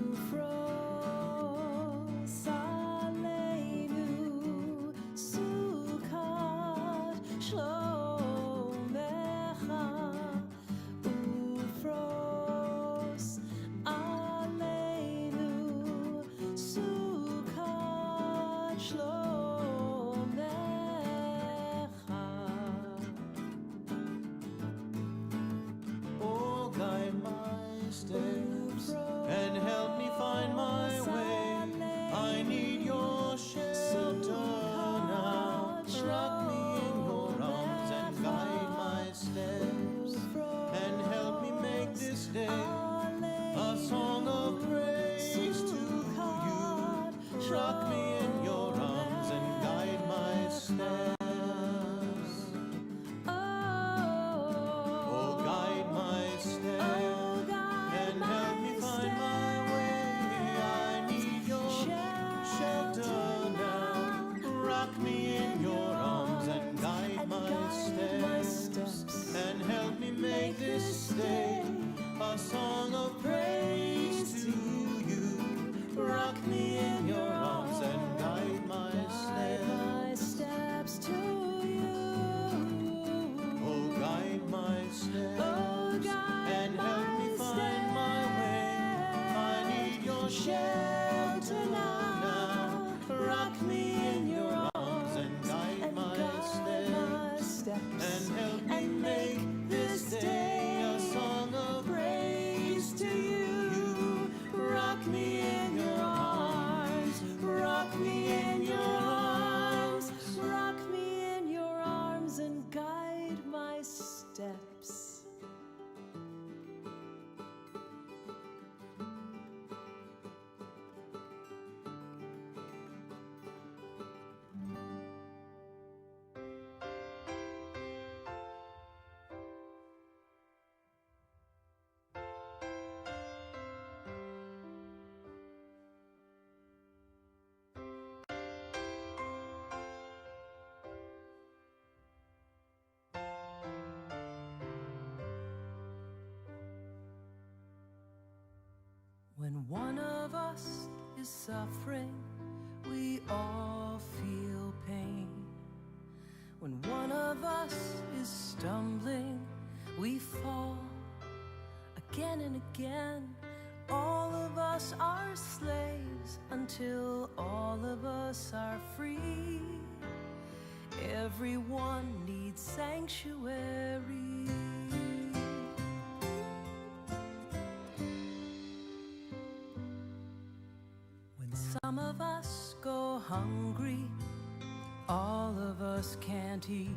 Ufros aleinu sukkah. When one of us is suffering, we all feel pain. When one of us is stumbling, we fall again and again. All of us are slaves until all of us are free. Everyone needs sanctuary. When some of us go hungry, all of us can't eat.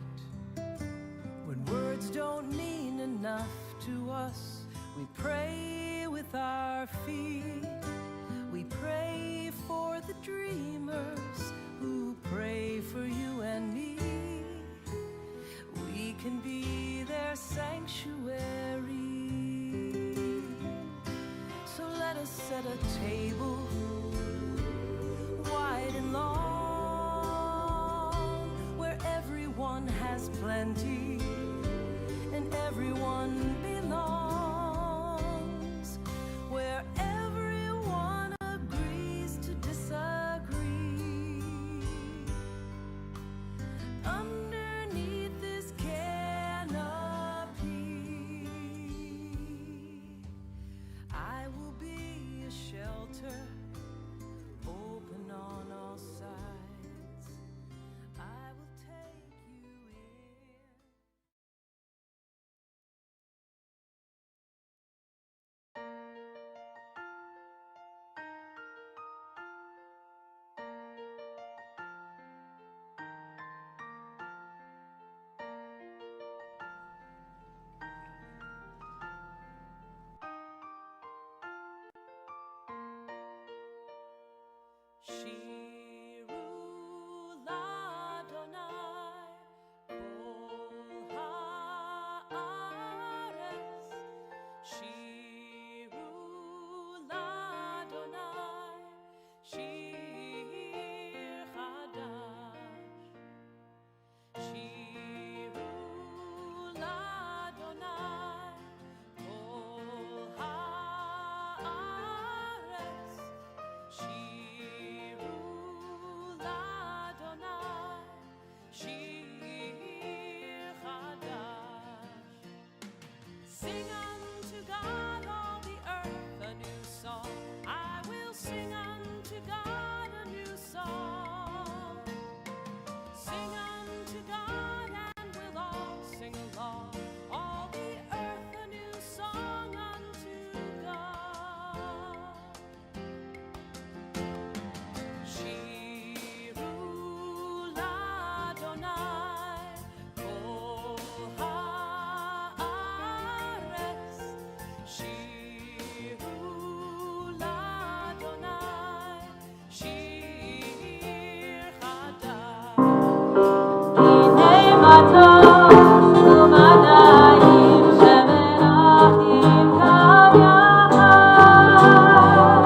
When words don't mean enough to us, we pray with our feet. We pray for the dreamers who pray for you and me. We can be their sanctuary. So let us set a table wide and long, where everyone has plenty and everyone belongs, where everyone agrees to disagree. Underneath this canopy, I will be a shelter open on all sides. I will take you in. Shiru l'Adonai kol haaretz. Shiru l'Adonai shir chadash. Shiru l'Adonai kol haaretz. Shiru l'Adonai shir chadash. Sing unto God all the earth a new song. I will sing unto God a new song. Sing unto God and we'll all sing along. All the earth a new song unto God. Shiru l'Adonai kol haaretz. Shiru l'Adonai shir chadash. Hinei matov u'madayim shemerachim gav yachad.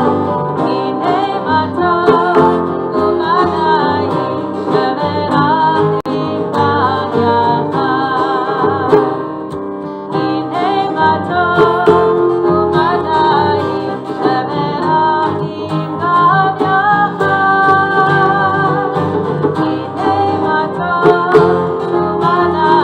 Hinei matov u'madayim shemerachim gav yachad. Hinei matov u'madayim shemerachim gav yachad. Hinei matov u'madayim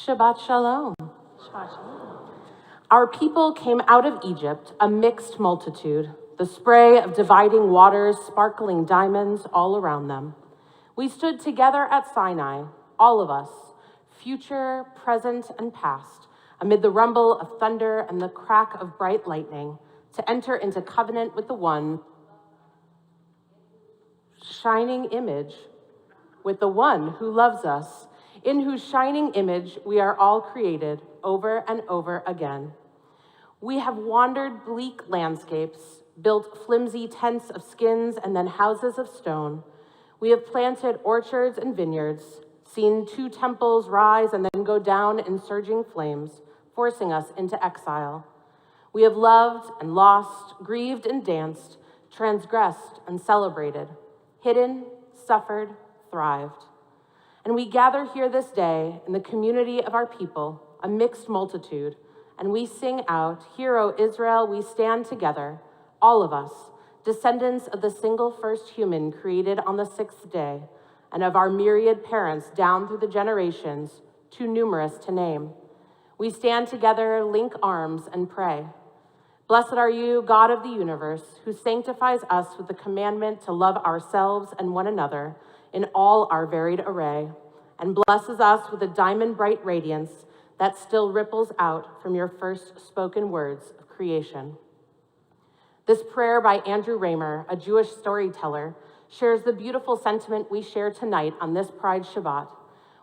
Shabbat Shalom. Shabbat Shalom. Our people came out of Egypt, a mixed multitude, the spray of dividing waters, sparkling diamonds all around them. We stood together at Sinai, all of us, future, present, and past, amid the rumble of thunder and the crack of bright lightning, to enter into covenant with the one shining image, with the one who loves us, in whose shining image we are all created over and over again. We have wandered bleak landscapes, built flimsy tents of skins and then houses of stone. We have planted orchards and vineyards, seen 2 temples rise and then go down in surging flames, forcing us into exile. We have loved and lost, grieved and danced, transgressed and celebrated, hidden, suffered, thrived. And we gather here this day in the community of our people, a mixed multitude, and we sing out, "Hear, O Israel, we stand together, all of us, descendants of the single first human created on the 6th day, and of our myriad parents down through the generations, too numerous to name. We stand together, link arms, and pray. Blessed are you, God of the universe, who sanctifies us with the commandment to love ourselves and one another in all our varied array, and blesses us with a diamond-bright radiance that still ripples out from your first spoken words of creation." This prayer by Andrew Raymer, a Jewish storyteller, shares the beautiful sentiment we share tonight on this Pride Shabbat.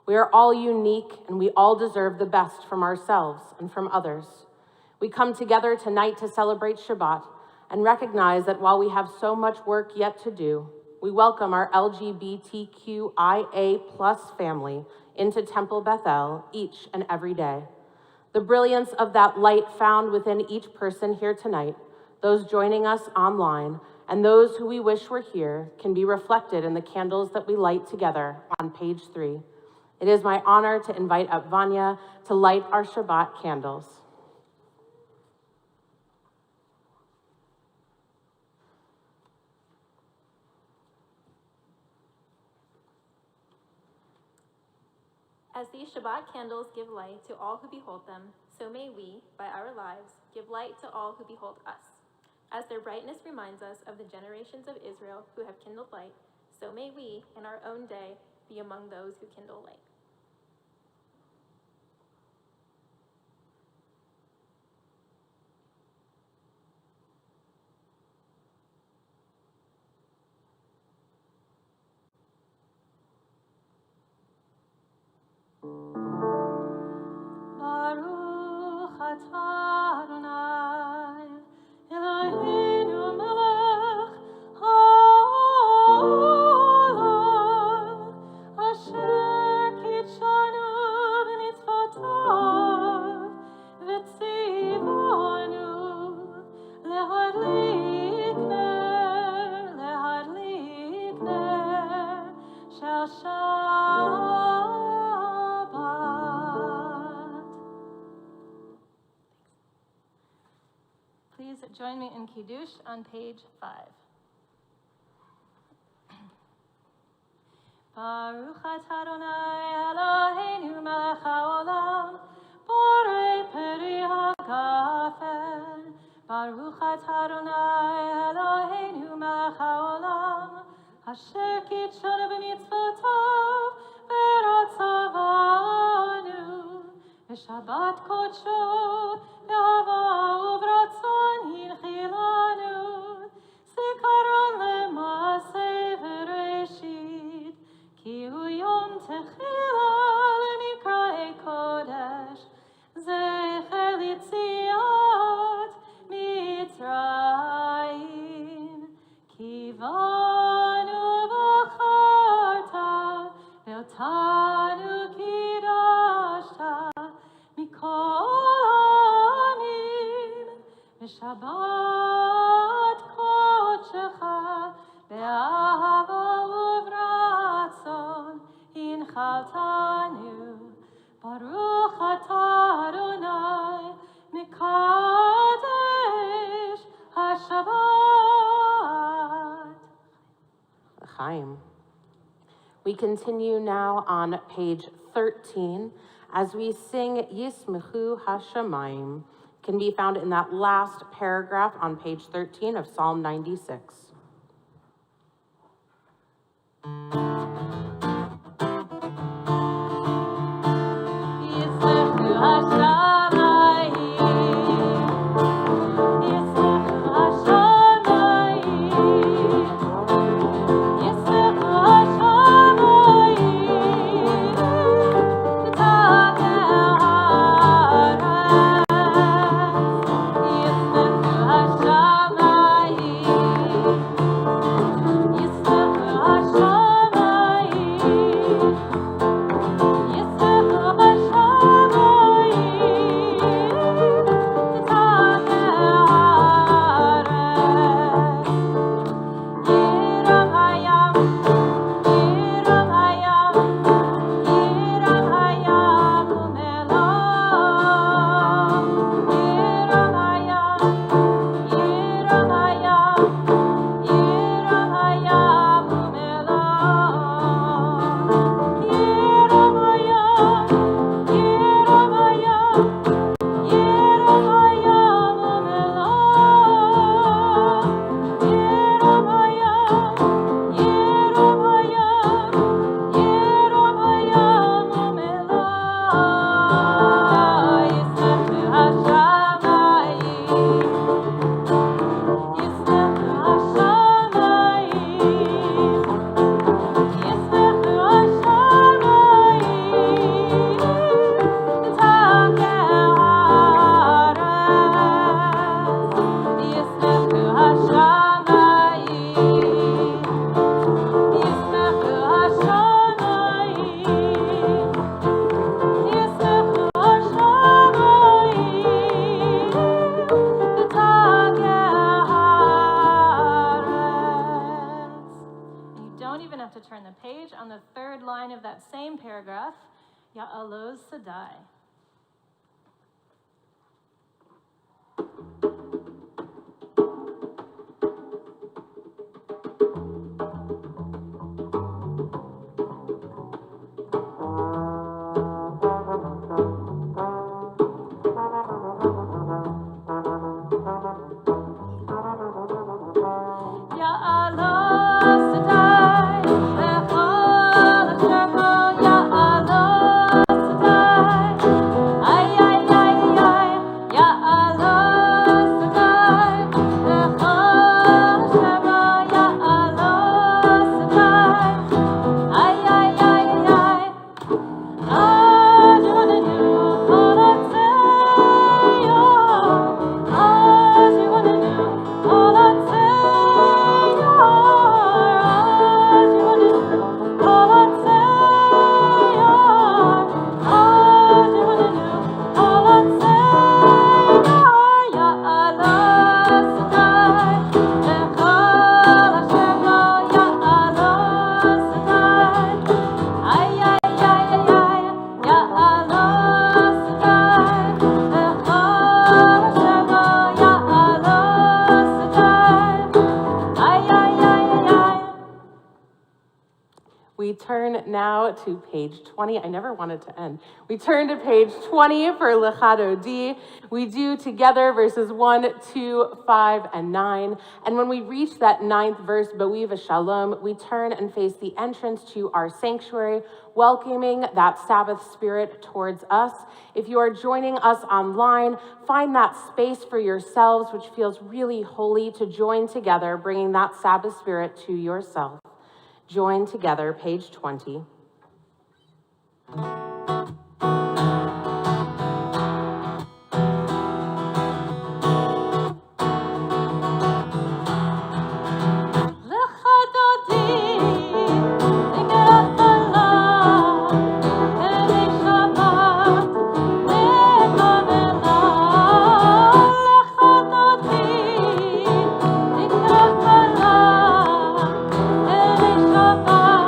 We are all unique, and we all deserve the best from ourselves and from others. We come together tonight to celebrate Shabbat and recognize that while we have so much work yet to do, we welcome our LGBTQIA+ family into Temple Beth-El each and every day. The brilliance of that light found within each person here tonight, those joining us online, and those who we wish were here, can be reflected in the candles that we light together on page 3. It is my honor to invite up Vanya to light our Shabbat candles. As these Shabbat candles give light to all who behold them, so may we, by our lives, give light to all who behold us. As their brightness reminds us of the generations of Israel who have kindled light, so may we, in our own day, be among those who kindle light. Baruch atah Adonai, Eloheinu melech haolam, asher kitshanu b'mitzvotav, v'tzivanu lehadlik ner shel Shabbat. Please join me in Kiddush on page 5. Baruch atah Adonai Eloheinu melech haolam, borei peri hagafen. Baruch atah Adonai Eloheinu melech haolam, asher kitshanu b'mitzvotav v'ratzavanu v'shabbat kodsho v'ahava uvratzon hinchilanu zikaron le'maseh v'reshit ki hu yom techila l'mikra'ei kodesh zecher litziat Mitzrayim ki vanu v'charta ve'otanu kidashta mikol ha'amim v'shabbat kodshecha be'ahava uvratzon hinchaltanu Baruch atah Adonai mikadesh haShabbat. Chaim. We continue now on page 13 as we sing Yismechu Hashamayim. Can be found in that last paragraph on page 13 of Psalm 96. On the third line of that same paragraph, Ya'aloz Sadai. We turn now to page 20. I never wanted to end. We turn to page 20 for Lechado D. We do together verses 1, 2, 5, and 9. And when we reach that 9th verse, Bo'iva Shalom, we turn and face the entrance to our sanctuary, welcoming that Sabbath spirit towards us. If you are joining us online, find that space for yourselves, which feels really holy, to join together, bringing that Sabbath spirit to yourself. Join together, page 20. Shabbat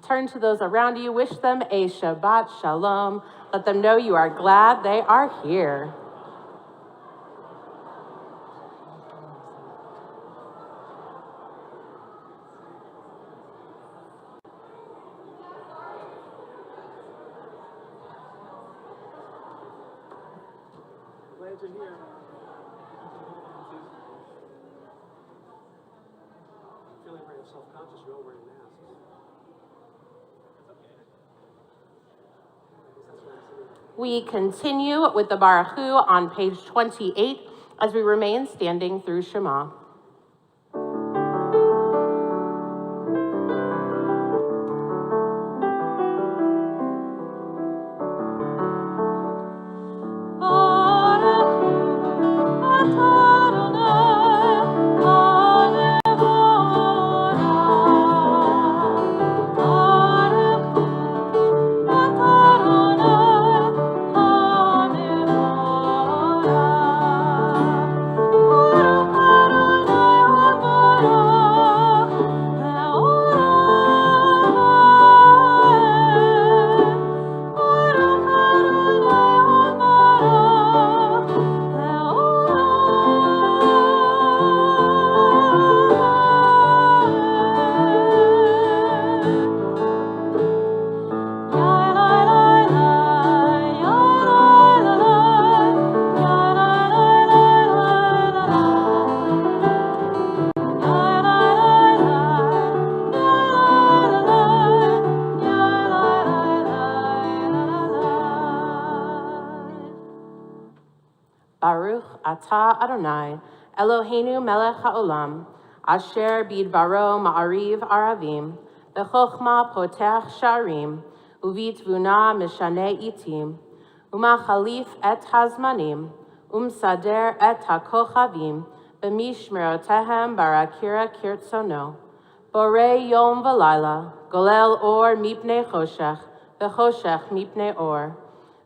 Turn to those around you, wish them a Shabbat Shalom. Let them know you are glad they are here. Glad you're here. Feeling very self-conscious, you're all wearing masks. We continue with the Baruch Hu on page 28 as we remain standing through Shema. Baruch atah Adonai, Eloheinu melech haolam, asher bidvaro ma'ariv aravim, bechokma potech sharim, uvitvuna mishane itim, umachalif et hazmanim, umsader et hakochavim, b'mishmerotehem barakira kirtsono, borei yom v'layla, golel or mipnei choshech, v'choshech mipnei or,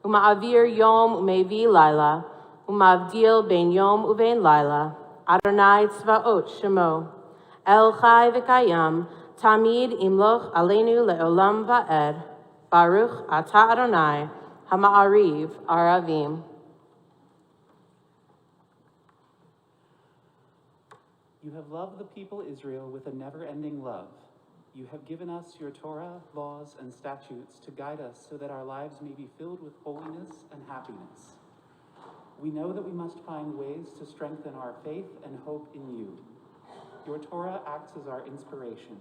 uma'avir yom umevi layla, Umavdil ben yom uven laila, Adonai tzvaot shemo, El chai v'kayam, Tamid imloch aleinu le'olam va'ed, Baruch atah Adonai, hama'ariv aravim. You have loved the people Israel with a never-ending love. You have given us your Torah, laws, and statutes to guide us so that our lives may be filled with holiness and happiness. We know that we must find ways to strengthen our faith and hope in you. Your Torah acts as our inspiration.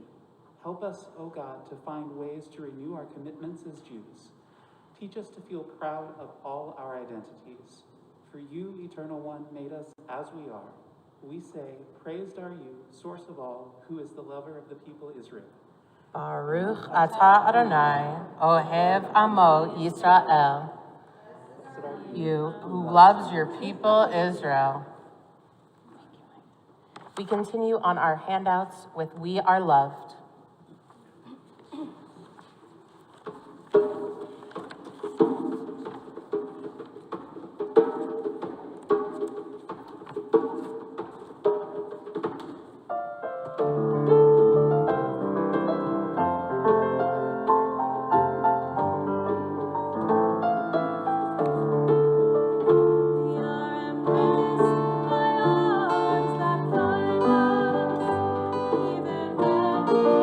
Help us, O God, to find ways to renew our commitments as Jews. Teach us to feel proud of all our identities. For you, Eternal One, made us as we are. We say, praised are you, source of all, who is the lover of the people Israel. Baruch atah Adonai, Ohev Amo Yisrael. You who loves your people Israel. We continue on our handouts with We Are Loved. We are embraced by arms that find us, even when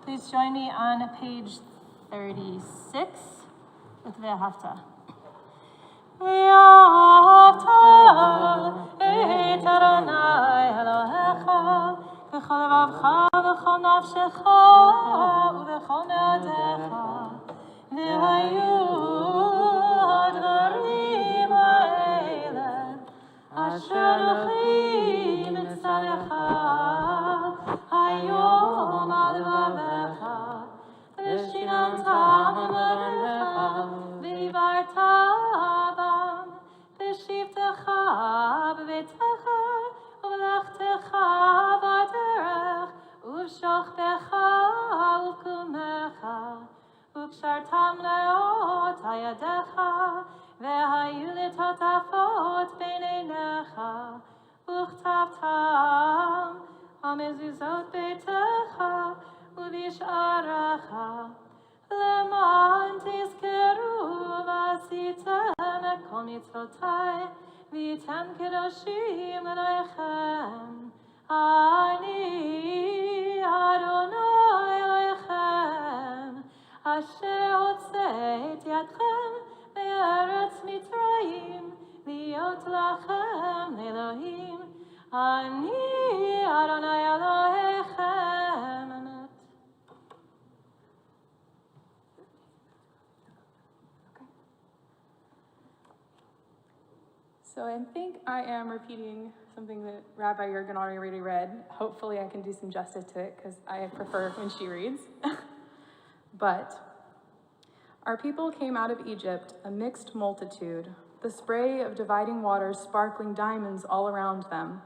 Please join me on page 36 with Ve'ahavta. Ve'ahavta et Adonai Elohecha v'chol levavcha v'chol nafshecha u'v'chol me'odecha v'hayu הדברים האלה אשר אנוכי מצווך היום על לבבך ושיננתם בלבבך ודיברת בם בשבתך בביתך ובלכתך בדרך ובשוכבך ובקומך וקשרתם לאות על ידיך והיו לטוטפות בין עיניך וכתבתם על מזוזות ביתך ובשעריך למען תזכרו ועשיתם את כל מצוותיי והייתם קדושים אלוהיכם אני אדוני אלוהיכם אשר הוצאתי אתכם מארץ מצרים להיות לכם לאלוהים אני אדוני אלוהיכם אמת. So I think I am repeating something that Rabbi Jurgen already read. Hopefully I can do some justice to it because I prefer when she reads. But our people came out of Egypt, a mixed multitude, the spray of dividing waters sparkling diamonds all around them.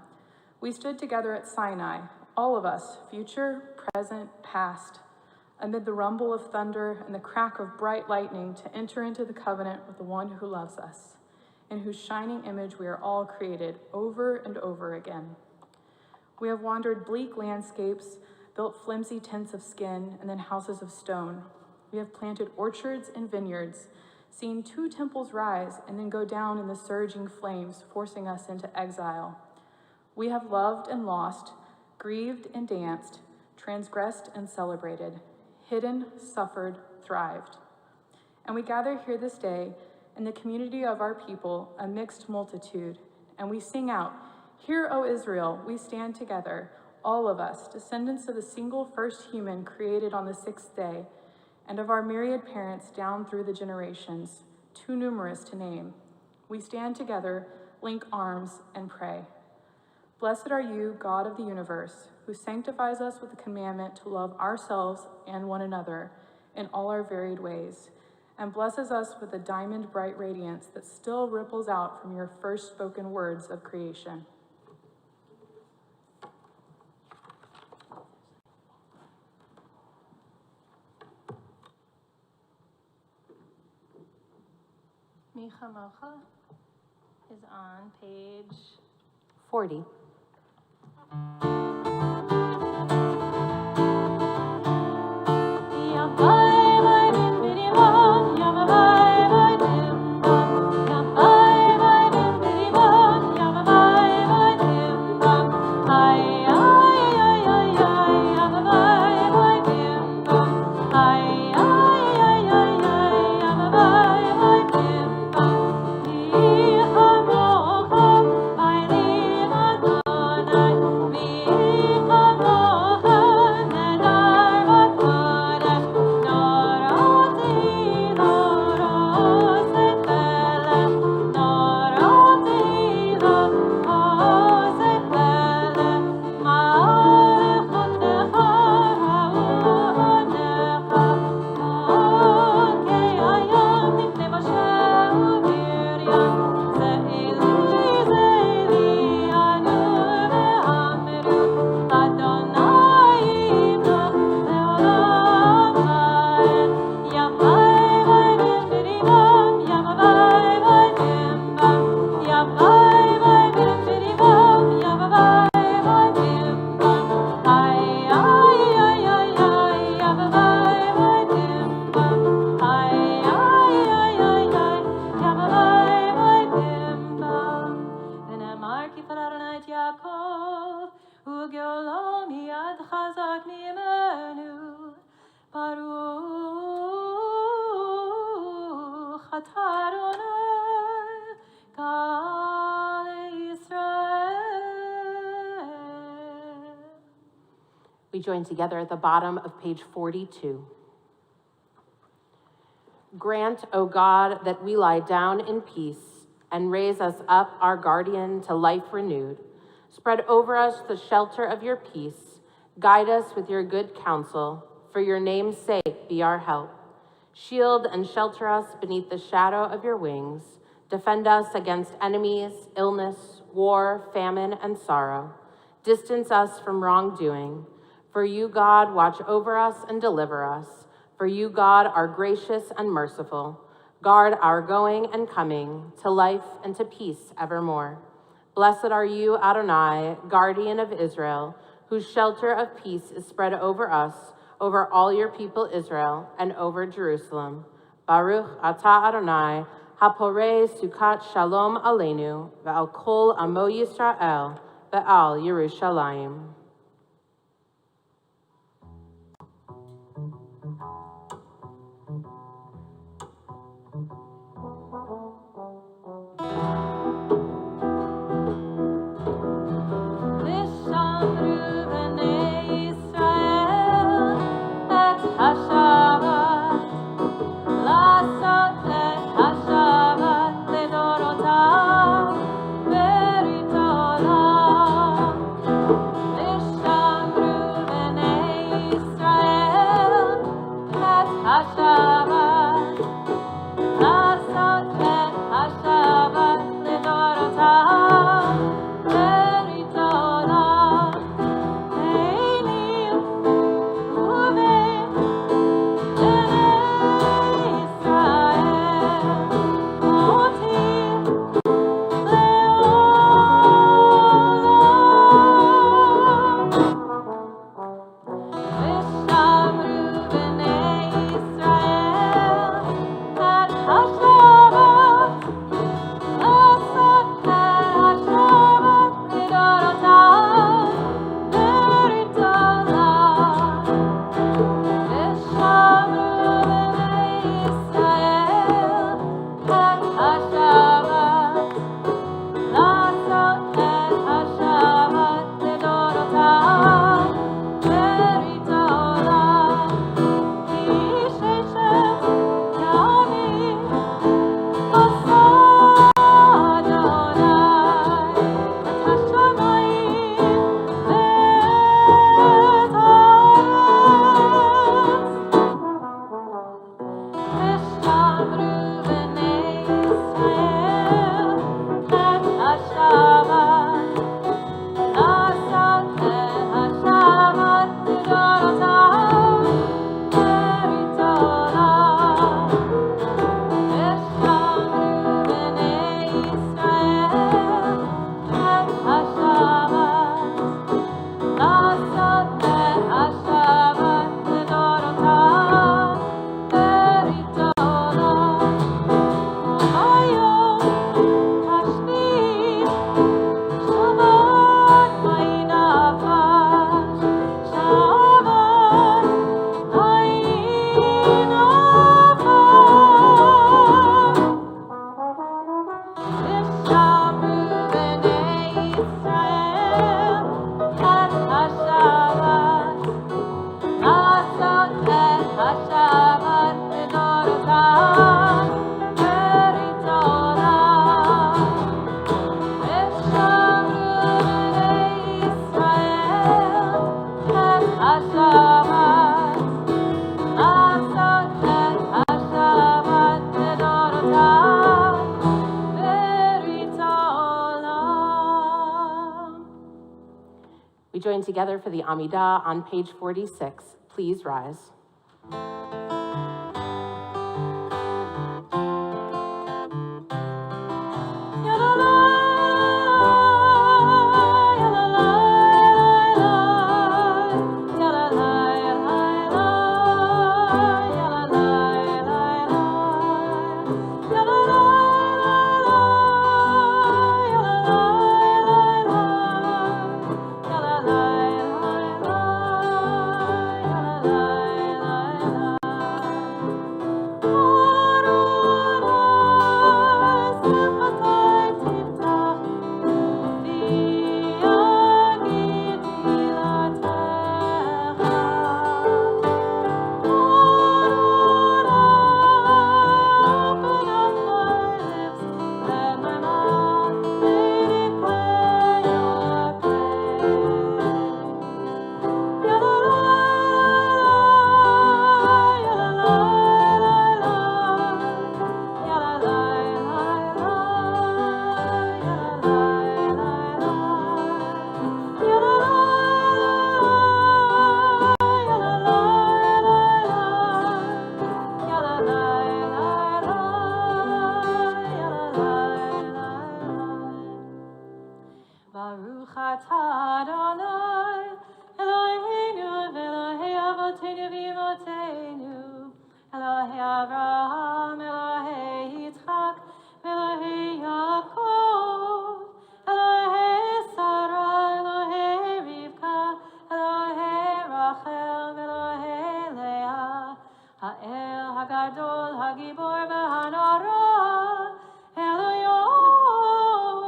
We stood together at Sinai, all of us, future, present, past, amid the rumble of thunder and the crack of bright lightning to enter into the covenant with the one who loves us, in whose shining image we are all created over and over again. We have wandered bleak landscapes, built flimsy tents of skin, and then houses of stone. We have planted orchards and vineyards, seen 2 temples rise and then go down in the surging flames, forcing us into exile. We have loved and lost, grieved and danced, transgressed and celebrated, hidden, suffered, thrived. And we gather here this day in the community of our people, a mixed multitude, and we sing out, "Hear, O Israel, we stand together, all of us, descendants of the single first human created on the 6th day, and of our myriad parents down through the generations, too numerous to name. We stand together, link arms, and pray. Blessed are you, God of the universe, who sanctifies us with the commandment to love ourselves and one another in all our varied ways, and blesses us with a diamond bright radiance that still ripples out from your first spoken words of creation." Mi Chamocha is on page 40. Be We join together at the bottom of page 42. Grant, O God, that we lie down in peace and raise us up, our guardian, to life renewed. Spread over us the shelter of your peace. Guide us with your good counsel. For your name's sake, be our help. Shield and shelter us beneath the shadow of your wings. Defend us against enemies, illness, war, famine, and sorrow. Distance us from wrongdoing. For you, God, watch over us and deliver us. For you, God, are gracious and merciful. Guard our going and coming to life and to peace evermore. Blessed are you, Adonai, guardian of Israel, whose shelter of peace is spread over us, over all your people Israel, and over Jerusalem. Baruch atah Adonai, haporei sukat shalom aleinu, ve'al kol amo Yisrael, ve'al Yerushalayim. We join together for the Amidah on page 46. Please rise. Eloheinu v'imotenu, Elohei Avraham, Elohei Yitzchak, Elohei Yaakov, Elohei Sarah, Elohei Rivka, Elohei Rachel, Elohei Leah, Ha'el Hagadol, Hagibor v'Hanara, Eloyon,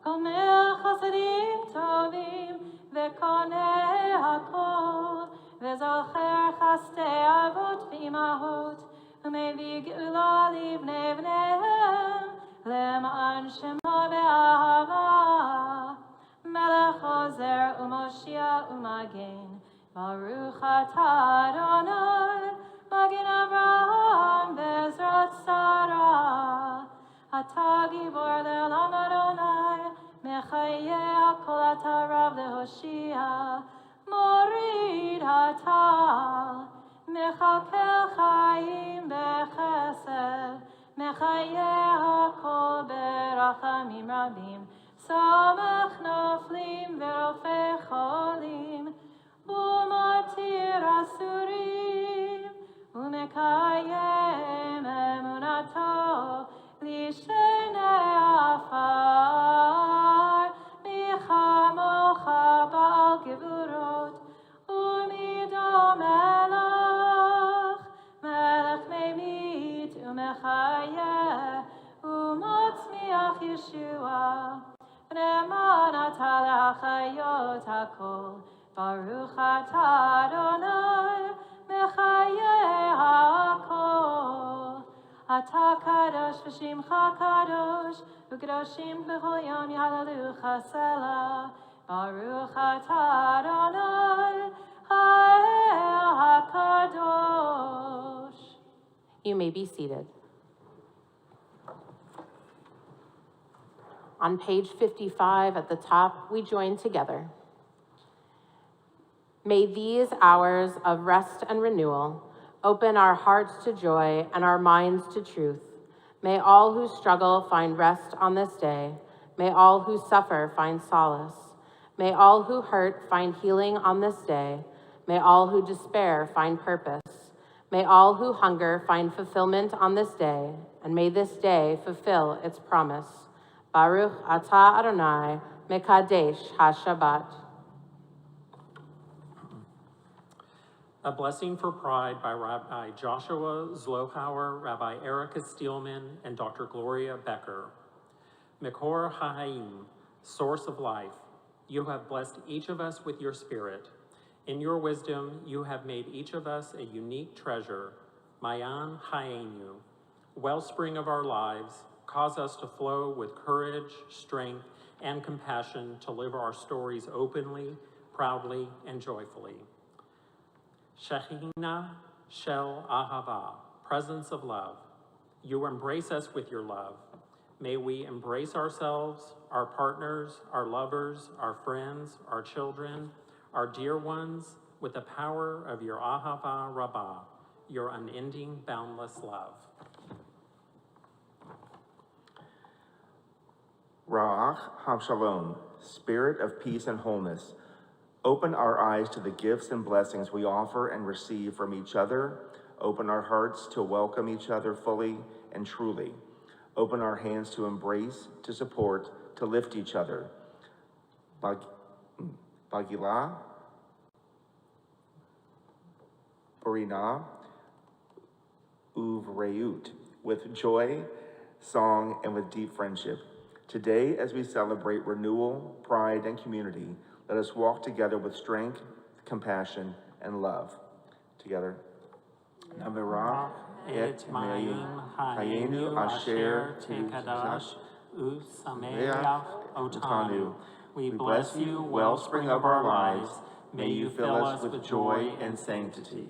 Gomel Chasadim Tovim, V'koneh Hakol, V'zocher Chastei Avot v'Imahot, U'mevig Ula Livnei V'nehem, Le'ma'an Shemo ve'ahava, Melech Ozer u'Moshia u'Magen, Baruch atah Adonai, Magen Avraham ve'Ezrat Sarah, Atah Gibor le'olam Adonai, Mechayeh hakol atah Rav le'Hoshia, Morid atah, Mechakel Chaim bechesed, Mechayeh hakol berachamim rabim, Samech noflim ve'rofei cholim, U'matir asurim, U'mekayem emunato, Lishenei afar, Michamocha ba'al gevurot, U'mido melech, Melech memit u'mechayeh, U'motzmiach Yeshua, Ne'eman atah le'achayot hakol, Baruch atah Adonai, Mechayeh hakol. Atah kadosh v'shimcha kadosh, U'kadoshim b'chol yom yahalelucha selah. Baruch atah Adonai, Ha'el hakadosh. You may be seated. On page 55 at the top, we join together. May these hours of rest and renewal open our hearts to joy and our minds to truth. May all who struggle find rest on this day. May all who suffer find solace. May all who hurt find healing on this day. May all who despair find purpose. May all who hunger find fulfillment on this day, and may this day fulfill its promise. Baruch atah Adonai, Mekadesh HaShabbat. A Blessing for Pride by Rabbi Joshua Zlohauer, Rabbi Erica Steelman, and Dr. Gloria Becker. Mekor HaHaim, source of life, you have blessed each of us with your spirit. In your wisdom, you have made each of us a unique treasure. Mayan Hayenu, wellspring of our lives, cause us to flow with courage, strength, and compassion to live our stories openly, proudly, and joyfully. Shekhinah Shel Ahava, presence of love. You embrace us with your love. May we embrace ourselves, our partners, our lovers, our friends, our children, our dear ones, with the power of your Ahava Rabbah, your unending, boundless love. Ra'ach HaShalom, spirit of peace and wholeness, open our eyes to the gifts and blessings we offer and receive from each other. Open our hearts to welcome each other fully and truly. Open our hands to embrace, to support, to lift each other. Bagilah, Barina, Uvreut, with joy, song, and with deep friendship. Today, as we celebrate renewal, pride, and community, let us walk together with strength, compassion, and love. Together. Namirah et Mayim Hayenu Asher Tekadash Usameach Otanu. We bless you, wellspring of our lives. May you fill us with joy and sanctity.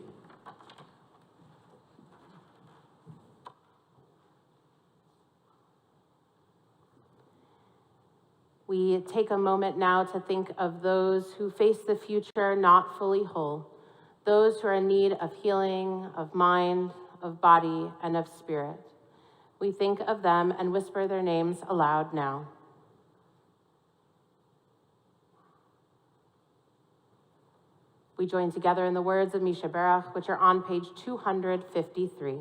We take a moment now to think of those who face the future not fully whole, those who are in need of healing, of mind, of body, and of spirit. We think of them and whisper their names aloud now. We join together in the words of Misha Berach, which are on page 253.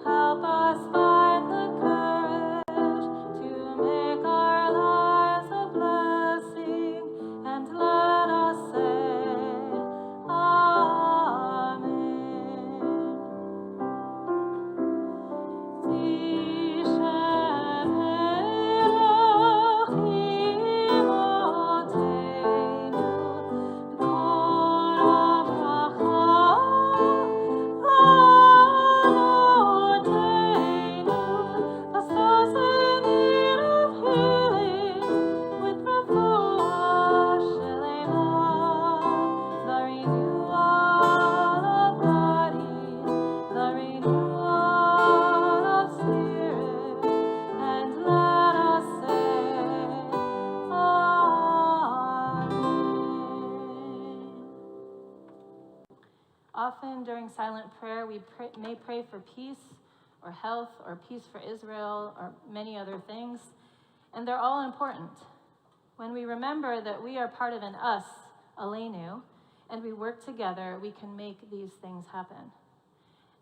Help us find the courage to make our lives a blessing, and let us say, Often during silent prayer, we may pray for peace or health or peace for Israel or many other things, and they're all important. When we remember that we are part of an us, Aleinu, and we work together, we can make these things happen.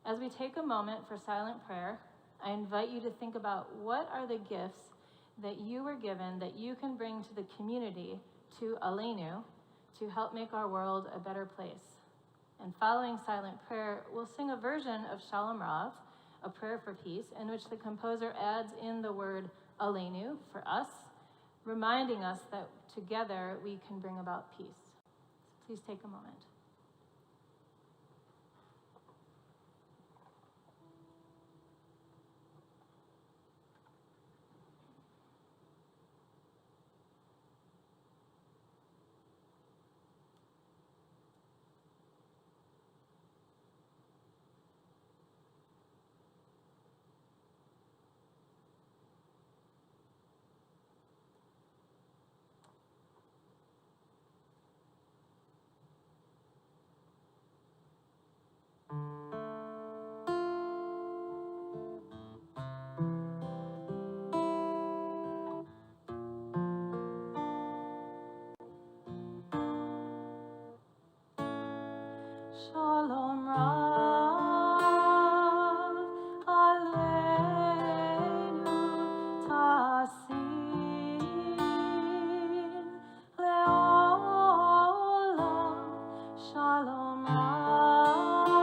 As we take a moment for silent prayer, I invite you to think about what are the gifts that you were given that you can bring to the community, to Aleinu, to help make our world a better place. And following silent prayer, we'll sing a version of Shalom Rav, a prayer for peace, in which the composer adds in the word Aleinu, for us, reminding us that together we can bring about peace. Please take a moment. Shalom Rav, Aleinu Tasin Leolam. Shalom Rav,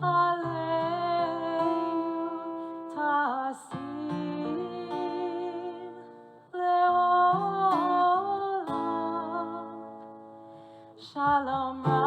Aleinu Tasin Leolam. Shalom Rav.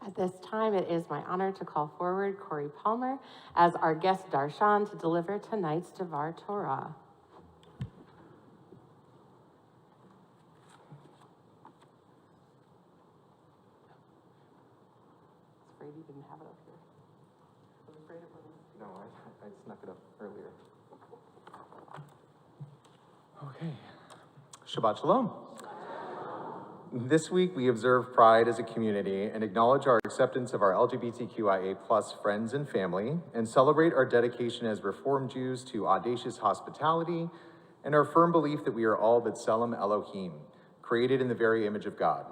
At this time, it is my honor to call forward Corey Palmer as our guest Darshan to deliver tonight's Devar Torah. Afraid you didn't have it up here. I was afraid it wasn't. No, I snuck it up earlier. Okay. Shabbat Shalom. This week, we observe Pride as a community and acknowledge our acceptance of our LGBTQIA+ friends and family, and celebrate our dedication as Reformed Jews to audacious hospitality and our firm belief that we are all B'Tselem Elohim, created in the very image of God.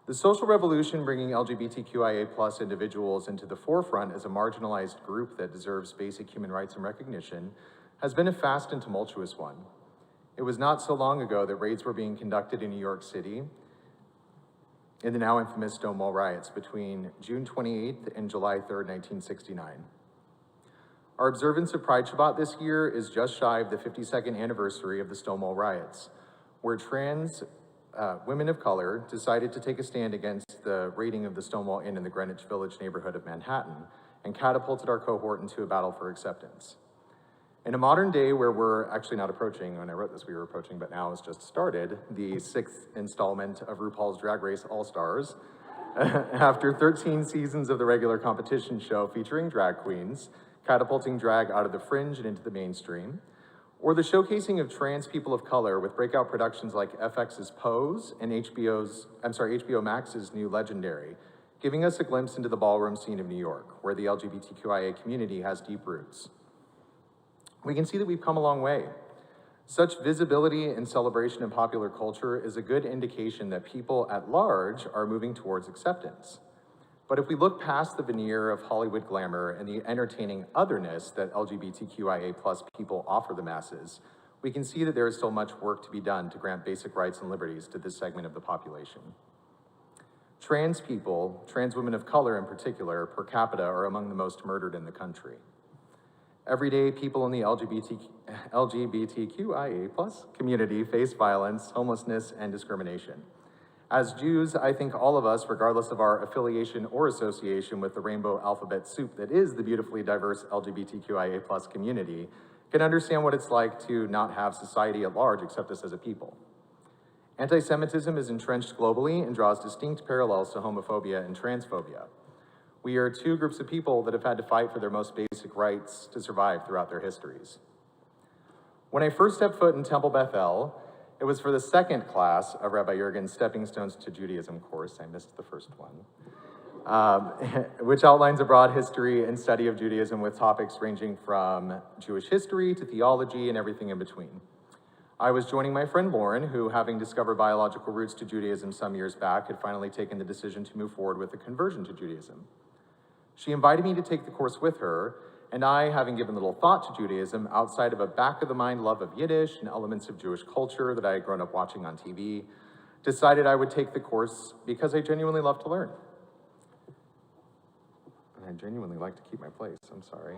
The social revolution bringing LGBTQIA+ individuals into the forefront as a marginalized group that deserves basic human rights and recognition has been a fast and tumultuous one. It was not so long ago that raids were being conducted in New York City in the now infamous Stonewall riots between June 28th and July 3rd, 1969. Our observance of Pride Shabbat this year is just shy of the 52nd anniversary of the Stonewall riots, where trans women of color decided to take a stand against the raiding of the Stonewall Inn in the Greenwich Village neighborhood of Manhattan and catapulted our cohort into a battle for acceptance. In a modern day where we're actually not approaching, when I wrote this we were approaching, but now it's just started, the 6th installment of RuPaul's Drag Race All-Stars, after 13 seasons of the regular competition show featuring drag queens, catapulting drag out of the fringe and into the mainstream, or the showcasing of trans people of color with breakout productions like FX's Pose and HBO Max's new Legendary, giving us a glimpse into the ballroom scene of New York, where the LGBTQIA community has deep roots. We can see that we've come a long way. Such visibility and celebration in popular culture is a good indication that people at large are moving towards acceptance. But if we look past the veneer of Hollywood glamour and the entertaining otherness that LGBTQIA+ people offer the masses, we can see that there is still much work to be done to grant basic rights and liberties to this segment of the population. Trans people, trans women of color in particular, per capita are among the most murdered in the country. Every day, people in the LGBTQIA+ community face violence, homelessness, and discrimination. As Jews, I think all of us, regardless of our affiliation or association with the rainbow alphabet soup that is the beautifully diverse LGBTQIA+ community, can understand what it's like to not have society at large accept us as a people. Anti-Semitism is entrenched globally and draws distinct parallels to homophobia and transphobia. We are two groups of people that have had to fight for their most basic rights to survive throughout their histories. When I first stepped foot in Temple Beth-El, it was for the second class of Rabbi Jurgen's Stepping Stones to Judaism course. I missed the first one, which outlines a broad history and study of Judaism with topics ranging from Jewish history to theology and everything in between. I was joining my friend Lauren, who, having discovered biological roots to Judaism some years back, had finally taken the decision to move forward with a conversion to Judaism. She invited me to take the course with her, and I, having given little thought to Judaism outside of a back-of-the-mind love of Yiddish and elements of Jewish culture that I had grown up watching on TV, decided I would take the course because I genuinely love to learn. And I genuinely like to keep my place, I'm sorry.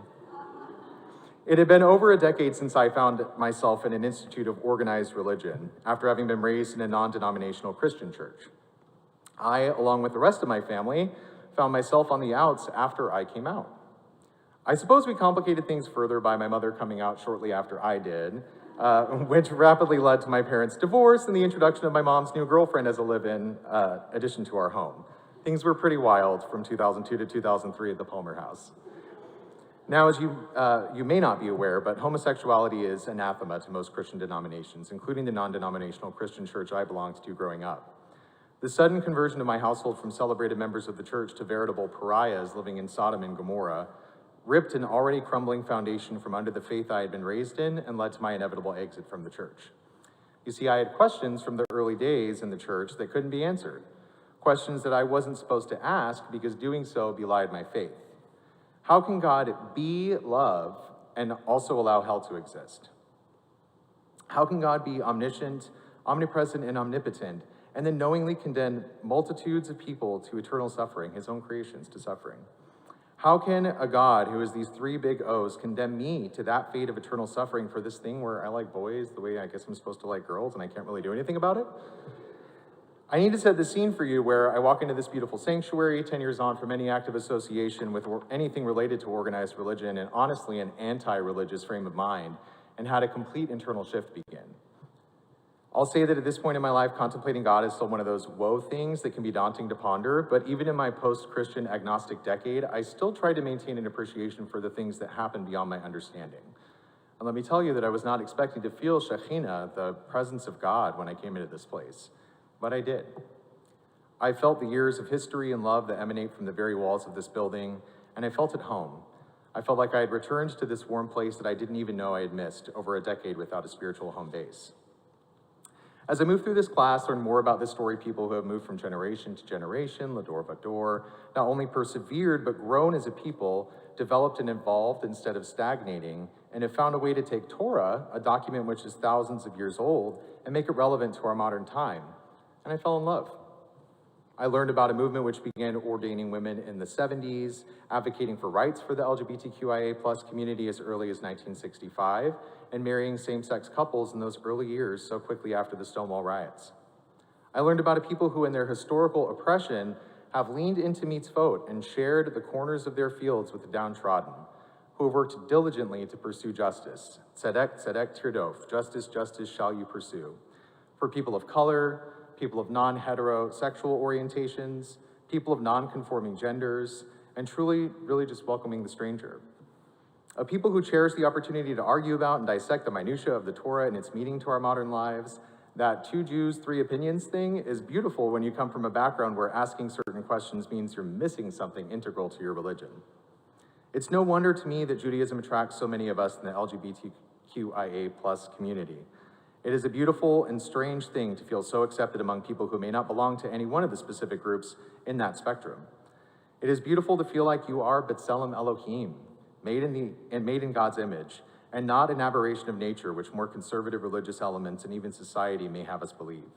It had been over a decade since I found myself in an institute of organized religion, after having been raised in a non-denominational Christian church. I, along with the rest of my family, found myself on the outs after I came out. I suppose we complicated things further by my mother coming out shortly after I did, which rapidly led to my parents' divorce and the introduction of my mom's new girlfriend as a live-in addition to our home. Things were pretty wild from 2002 to 2003 at the Palmer house. Now, as you may not be aware, but homosexuality is anathema to most Christian denominations, including the non-denominational Christian church I belonged to growing up. The sudden conversion of my household from celebrated members of the church to veritable pariahs living in Sodom and Gomorrah ripped an already crumbling foundation from under the faith I had been raised in and led to my inevitable exit from the church. You see, I had questions from the early days in the church that couldn't be answered, questions that I wasn't supposed to ask because doing so belied my faith. How can God be love and also allow hell to exist? How can God be omniscient, omnipresent, and omnipotent, and then knowingly condemn multitudes of people to eternal suffering, his own creations to suffering? How can a God who is these three big O's condemn me to that fate of eternal suffering for this thing where I like boys the way I guess I'm supposed to like girls and I can't really do anything about it? I need to set the scene for you where I walk into this beautiful sanctuary, 10 years on from any active association with anything related to organized religion, and honestly an anti-religious frame of mind, and had a complete internal shift begin. I'll say that at this point in my life, contemplating God is still one of those whoa things that can be daunting to ponder, but even in my post-Christian agnostic decade, I still try to maintain an appreciation for the things that happen beyond my understanding. And let me tell you that I was not expecting to feel Shekhinah, the presence of God, when I came into this place. But I did. I felt the years of history and love that emanate from the very walls of this building, and I felt at home. I felt like I had returned to this warm place that I didn't even know I had missed over a decade without a spiritual home base. As I moved through this class, learned more about this story, people who have moved from generation to generation, Lador Vador, not only persevered, but grown as a people, developed and evolved instead of stagnating, and have found a way to take Torah, a document which is thousands of years old, and make it relevant to our modern time. And I fell in love. I learned about a movement which began ordaining women in the 70s, advocating for rights for the LGBTQIA+ community as early as 1965, and marrying same-sex couples in those early years so quickly after the Stonewall riots. I learned about a people who in their historical oppression have leaned into mitzvot and shared the corners of their fields with the downtrodden, who have worked diligently to pursue justice. Tzedek, tzedek tirdof, justice, justice shall you pursue. For people of color, people of non-heterosexual orientations, people of non-conforming genders, and truly, really just welcoming the stranger. A people who cherish the opportunity to argue about and dissect the minutiae of the Torah and its meaning to our modern lives. That 2 Jews, 3 opinions thing is beautiful when you come from a background where asking certain questions means you're missing something integral to your religion. It's no wonder to me that Judaism attracts so many of us in the LGBTQIA+ community. It is a beautiful and strange thing to feel so accepted among people who may not belong to any one of the specific groups in that spectrum. It is beautiful to feel like you are B'Tselem Elohim, made in God's image, and not an aberration of nature, which more conservative religious elements and even society may have us believe.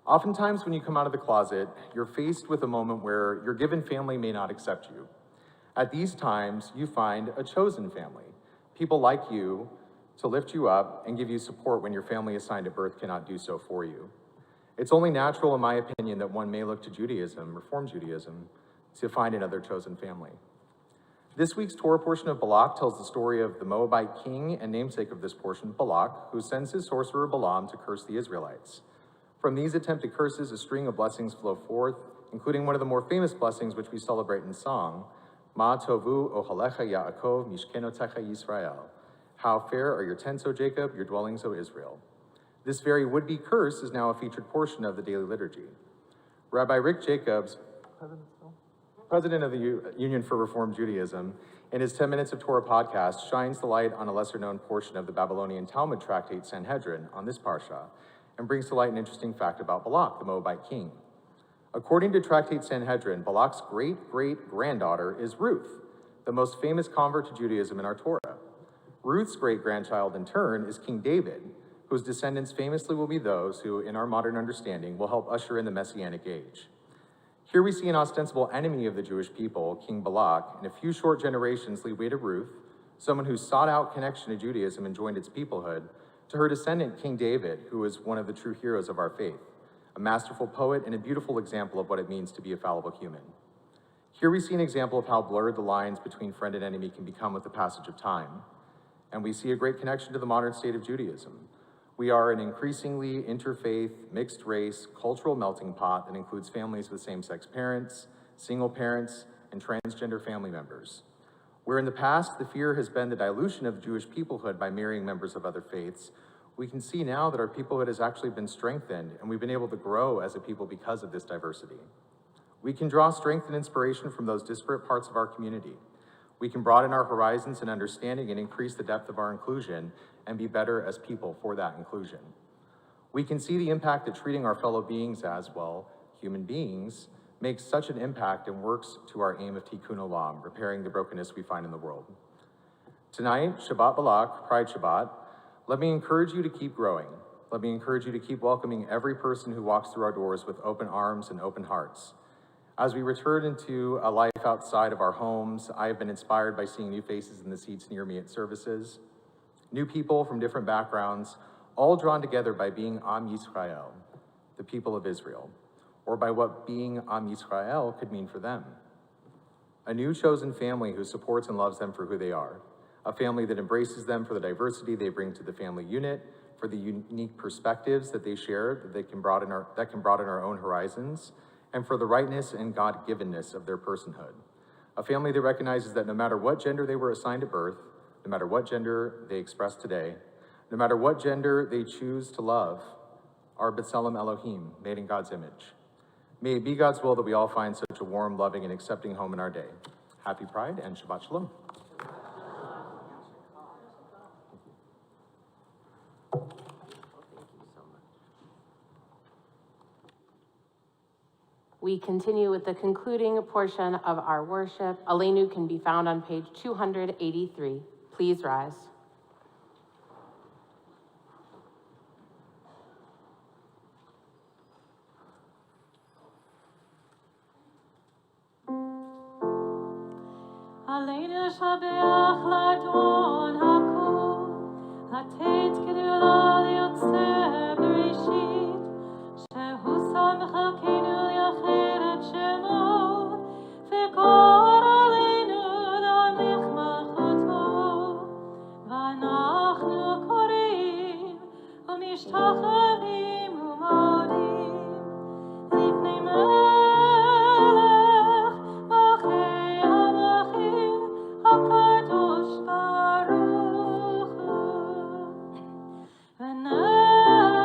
Oftentimes, when you come out of the closet, you're faced with a moment where your given family may not accept you. At these times, you find a chosen family, people like you, to lift you up and give you support when your family assigned at birth cannot do so for you. It's only natural, in my opinion, that one may look to Judaism, Reform Judaism, to find another chosen family. This week's Torah portion of Balak tells the story of the Moabite king and namesake of this portion, Balak, who sends his sorcerer Balaam to curse the Israelites. From these attempted curses, a string of blessings flow forth, including one of the more famous blessings which we celebrate in song, Ma tovu ohalecha Yaakov mishkenotecha Yisrael. How fair are your tents, O Jacob, your dwellings, O Israel. This very would-be curse is now a featured portion of the daily liturgy. Rabbi Rick Jacobs, president of the Union for Reform Judaism, in his 10 Minutes of Torah podcast, shines the light on a lesser-known portion of the Babylonian Talmud tractate Sanhedrin on this parsha, and brings to light an interesting fact about Balak, the Moabite king. According to tractate Sanhedrin, Balak's great-great-granddaughter is Ruth, the most famous convert to Judaism in our Torah. Ruth's great-grandchild, in turn, is King David, whose descendants famously will be those who, in our modern understanding, will help usher in the Messianic age. Here we see an ostensible enemy of the Jewish people, King Balak, in a few short generations lead way to Ruth, someone who sought out connection to Judaism and joined its peoplehood, to her descendant, King David, who is one of the true heroes of our faith, a masterful poet and a beautiful example of what it means to be a fallible human. Here we see an example of how blurred the lines between friend and enemy can become with the passage of time. And we see a great connection to the modern state of Judaism. We are an increasingly interfaith, mixed-race, cultural melting pot that includes families with same-sex parents, single parents, and transgender family members. Where in the past, the fear has been the dilution of Jewish peoplehood by marrying members of other faiths, we can see now that our peoplehood has actually been strengthened, and we've been able to grow as a people because of this diversity. We can draw strength and inspiration from those disparate parts of our community. We can broaden our horizons and understanding and increase the depth of our inclusion and be better as people for that inclusion. We can see the impact that treating our fellow beings as, well, human beings, makes such an impact and works to our aim of tikkun olam, repairing the brokenness we find in the world. Tonight, Shabbat Balak, Pride Shabbat, let me encourage you to keep growing. Let me encourage you to keep welcoming every person who walks through our doors with open arms and open hearts. As we return into a life outside of our homes, I have been inspired by seeing new faces in the seats near me at services. New people from different backgrounds, all drawn together by being Am Yisrael, the people of Israel, or by what being Am Yisrael could mean for them. A new chosen family who supports and loves them for who they are, a family that embraces them for the diversity they bring to the family unit, for the unique perspectives that they share that can broaden our own horizons, and for the rightness and God-givenness of their personhood. A family that recognizes that no matter what gender they were assigned at birth, no matter what gender they express today, no matter what gender they choose to love, are B'Tselem Elohim, made in God's image. May it be God's will that we all find such a warm, loving, and accepting home in our day. Happy Pride and Shabbat Shalom. We continue with the concluding portion of our worship. Aleinu can be found on page 283. Please rise. Aleinu shabeach ladon hakol, hatet gedula liotzer bereshit, shehu samcha keinu liachir et shemo, vekor aleinu lamlich malchuto, v'anachnu korim, umishtachavim umodim, lifnei melech machei hamachim, HaKadosh Baruch Hu. V'nemar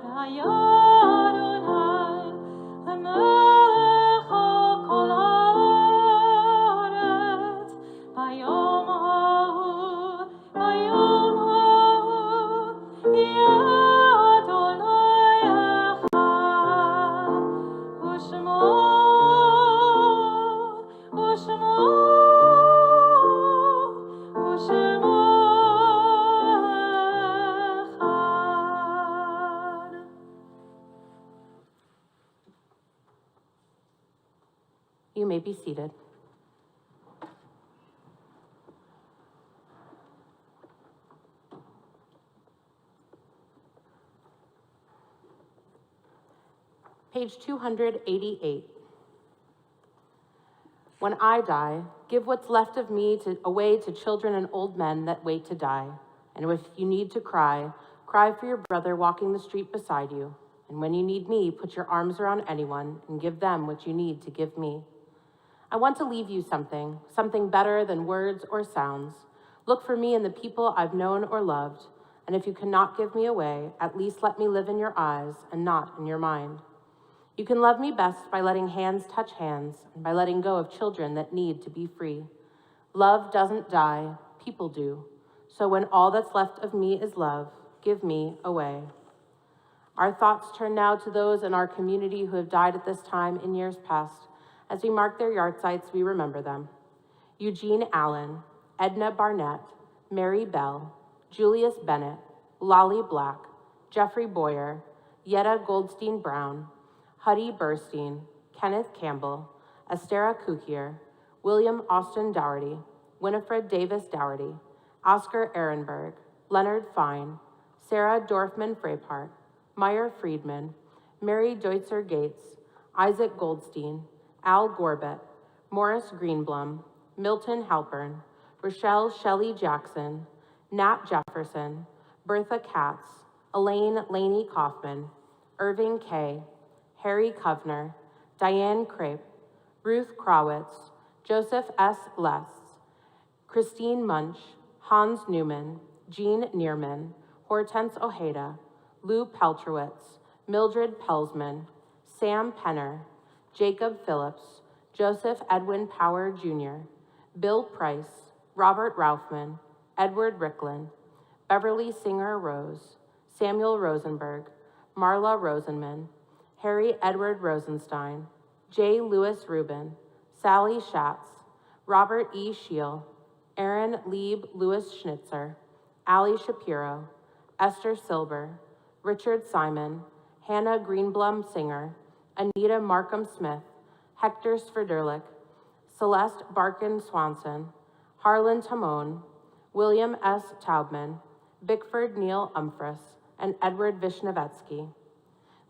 v'hayah Adonai lemelech hakol haaretz, bayom hahu yeh Adonai echad, u'shmo echad. You may be seated. Page 288. When I die, give what's left of me away to children and old men that wait to die. And if you need to cry, cry for your brother walking the street beside you. And when you need me, put your arms around anyone and give them what you need to give me. I want to leave you something better than words or sounds. Look for me in the people I've known or loved. And if you cannot give me away, at least let me live in your eyes and not in your mind. You can love me best by letting hands touch hands and by letting go of children that need to be free. Love doesn't die, people do. So when all that's left of me is love, give me away. Our thoughts turn now to those in our community who have died at this time in years past. As we mark their yard sites, we remember them. Eugene Allen, Edna Barnett, Mary Bell, Julius Bennett, Lolly Black, Jeffrey Boyer, Yetta Goldstein Brown, Huddy Burstein, Kenneth Campbell, Estera Kukier, William Austin Dougherty, Winifred Davis Dougherty, Oscar Ehrenberg, Leonard Fine, Sarah Dorfman Frapart, Meyer Friedman, Mary Deutzer Gates, Isaac Goldstein, Al Gorbett, Morris Greenblum, Milton Halpern, Rochelle Shelley Jackson, Nat Jefferson, Bertha Katz, Elaine Laney Kaufman, Irving Kay, Harry Kovner, Diane Crape, Ruth Krawitz, Joseph S. Less, Christine Munch, Hans Newman, Jean Neerman, Hortense Ojeda, Lou Peltrowitz, Mildred Pelsman, Sam Penner, Jacob Phillips, Joseph Edwin Power Jr., Bill Price, Robert Raufman, Edward Ricklin, Beverly Singer Rose, Samuel Rosenberg, Marla Rosenman, Harry Edward Rosenstein, J. Lewis Rubin, Sally Schatz, Robert E. Scheel, Aaron Lieb Lewis Schnitzer, Ali Shapiro, Esther Silber, Richard Simon, Hannah Greenblum Singer, Anita Markham Smith, Hector Sverderlich, Celeste Barkin Swanson, Harlan Tamone, William S. Taubman, Bickford Neil Umphris, and Edward Vishnevetsky.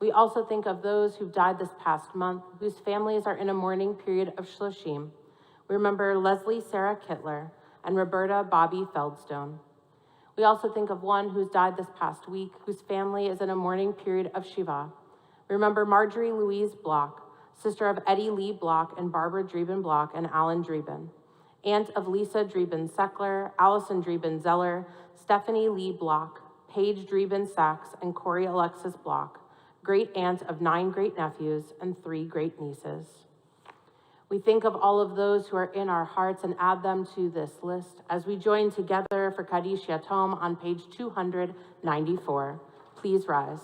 We also think of those who've died this past month, whose families are in a mourning period of Shloshim. We remember Leslie Sarah Kittler and Roberta Bobby Feldstone. We also think of one who's died this past week, whose family is in a mourning period of Shiva. We remember Marjorie Louise Block, sister of Eddie Lee Block and Barbara Drieben Block and Alan Drieben, aunt of Lisa Drieben Seckler, Allison Drieben Zeller, Stephanie Lee Block, Paige Drieben Sachs, and Corey Alexis Block, great aunt of 9 great-nephews and 3 great-nieces. We think of all of those who are in our hearts and add them to this list as we join together for Kaddish Yatom on page 294. Please rise.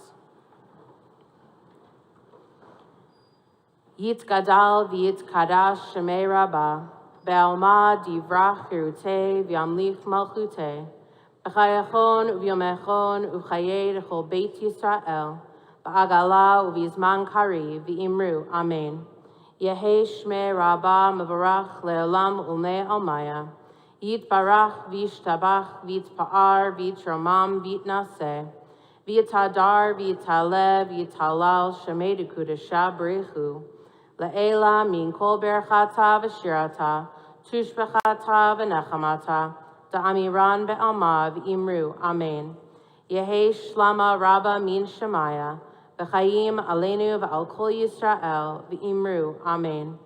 Yit gadal v'yit kadash shemei rabba, be'alma divrach chirutei v'yamlich malchutei, b'chayachon u'vyomechon u'chayei l'chol beit Yisrael, ba'agala u'vizman kari v'imru, amen. Yehi shmei rabba mevarach le'olam ulnei almaya, yit barach v'yishtabach v'yitpa'ar v'yitromam v'yitnaseh, v'yitadar v'yitalev v'yitalal shemei dekudesha b'richu, La'ela min kol berchata v'shirata, tushbechata v'nechamata, da'amiran be'alma v'imru, amen. Yehi shlama rabba min shemaya, v'chayim aleinu v'al kol Yisrael, v'imru, amen.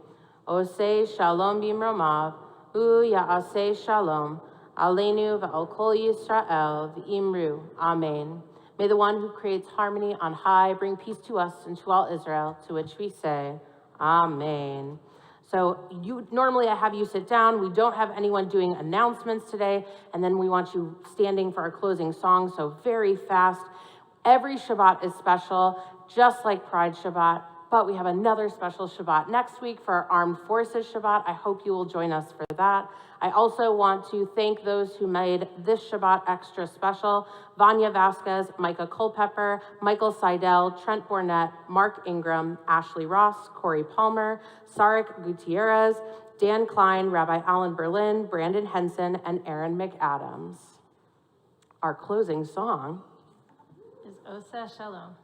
Osei shalom b'imromav, ya'asei shalom, aleinu v'al kol Yisrael, v'imru, amen. May the one who creates harmony on high bring peace to us and to all Israel, to which we say, amen. So normally I have you sit down. We don't have anyone doing announcements today, and then we want you standing for our closing song, so very fast. Every Shabbat is special, just like Pride Shabbat, but we have another special Shabbat next week for our Armed Forces Shabbat. I hope you will join us for that. I also want to thank those who made this Shabbat extra special: Vanya Vasquez, Micah Culpepper, Michael Seidel, Trent Bornett, Mark Ingram, Ashley Ross, Corey Palmer, Sarek Gutierrez, Dan Klein, Rabbi Alan Berlin, Brandon Henson, and Aaron McAdams. Our closing song is Oseh Shalom.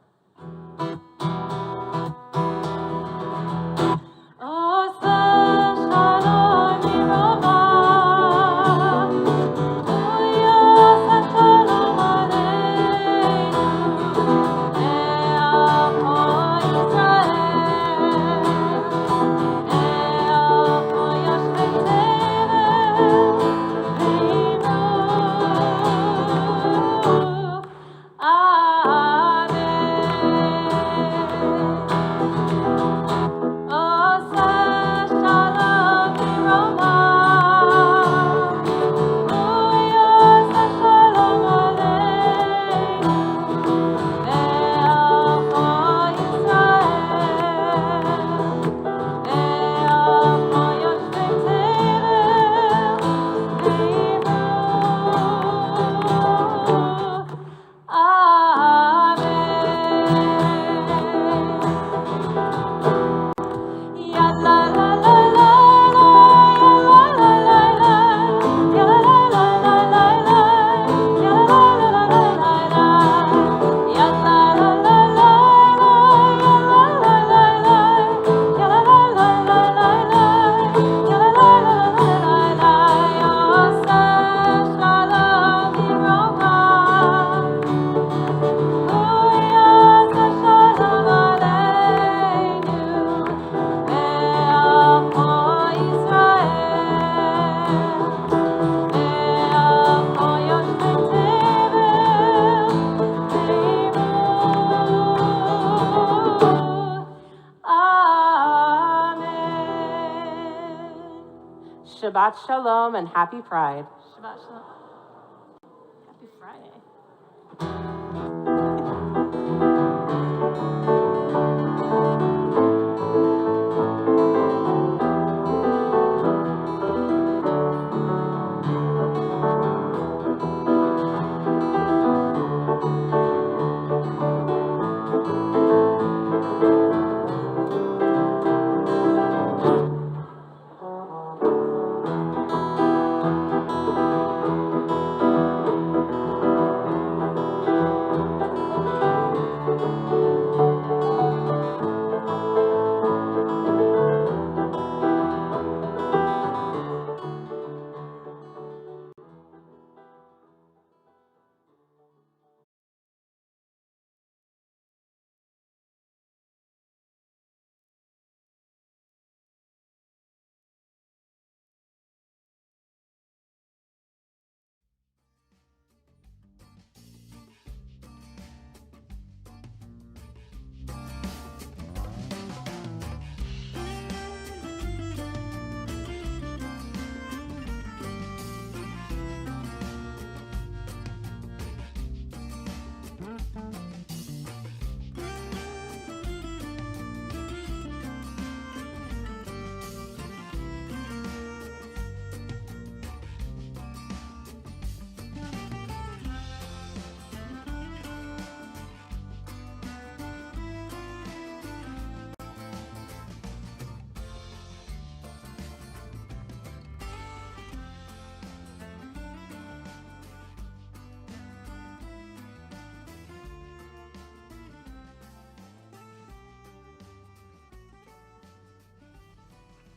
Shabbat Shalom and Happy Pride. Shabbat Shalom.